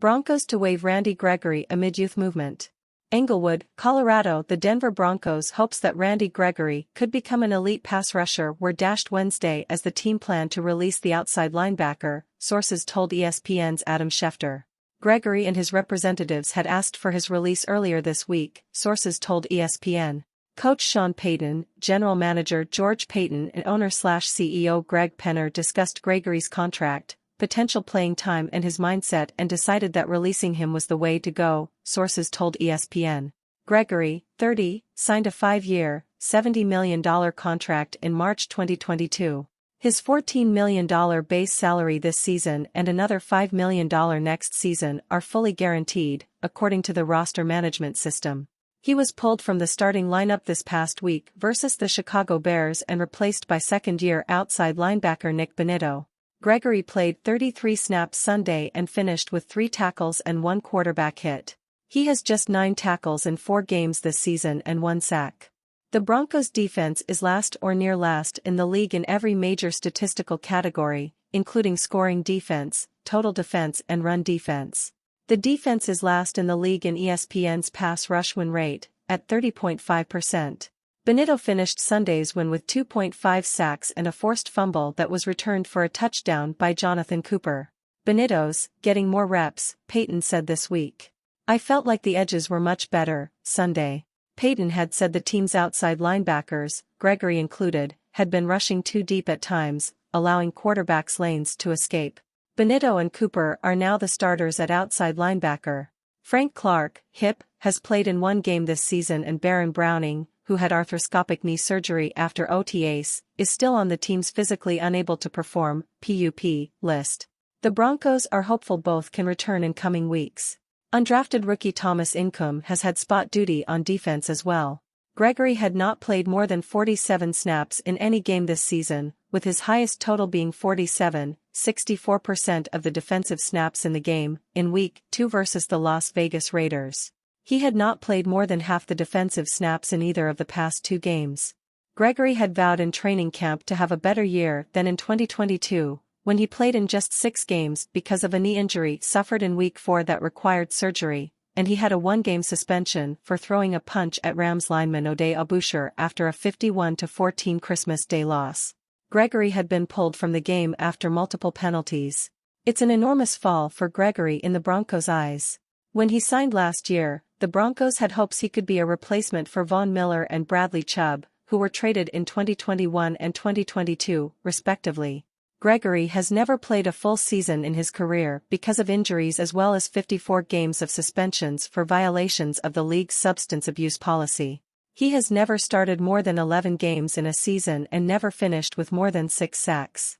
Broncos to waive Randy Gregory amid youth movement. Englewood, Colorado. The Denver Broncos' hopes that Randy Gregory could become an elite pass rusher were dashed Wednesday as the team planned to release the outside linebacker, sources told ESPN's Adam Schefter. Gregory and his representatives had asked for his release earlier this week, sources told ESPN. Coach Sean Payton, general manager George Payton and owner/CEO Greg Penner discussed Gregory's contract, potential playing time and his mindset and decided that releasing him was the way to go, sources told ESPN. Gregory, 30, signed a 5-year, $70 million contract in March 2022. His $14 million base salary this season and another $5 million next season are fully guaranteed, according to the roster management system. He was pulled from the starting lineup this past week versus the Chicago Bears and replaced by second-year outside linebacker Nick Bonitto. Gregory played 33 snaps Sunday and finished with 3 tackles and 1 quarterback hit. He has just 9 tackles in 4 games this season and 1 sack. The Broncos' defense is last or near last in the league in every major statistical category, including scoring defense, total defense and run defense. The defense is last in the league in ESPN's pass rush win rate, at 30.5%. Bonitto finished Sunday's win with 2.5 sacks and a forced fumble that was returned for a touchdown by Jonathan Cooper. Bonitto's getting more reps, Payton said this week. I felt like the edges were much better, Sunday. Payton had said the team's outside linebackers, Gregory included, had been rushing too deep at times, allowing quarterbacks lanes to escape. Bonitto and Cooper are now the starters at outside linebacker. Frank Clark, hip, has played in 1 game this season and Baron Browning, who had arthroscopic knee surgery after OTAs, is still on the team's physically unable to perform (PUP) list. The Broncos are hopeful both can return in coming weeks. Undrafted rookie Thomas Incoom has had spot duty on defense as well. Gregory had not played more than 47 snaps in any game this season, with his highest total being 47, 64% of the defensive snaps in the game, in Week 2 versus the Las Vegas Raiders. He had not played more than half the defensive snaps in either of the past 2 games. Gregory had vowed in training camp to have a better year than in 2022, when he played in just 6 games because of a knee injury suffered in Week 4 that required surgery, and he had a 1-game suspension for throwing a punch at Rams lineman Oday Aboushir after a 51-14 Christmas Day loss. Gregory had been pulled from the game after multiple penalties. It's an enormous fall for Gregory in the Broncos' eyes. When he signed last year, the Broncos had hopes he could be a replacement for Von Miller and Bradley Chubb, who were traded in 2021 and 2022, respectively. Gregory has never played a full season in his career because of injuries as well as 54 games of suspensions for violations of the league's substance abuse policy. He has never started more than 11 games in a season and never finished with more than 6 sacks.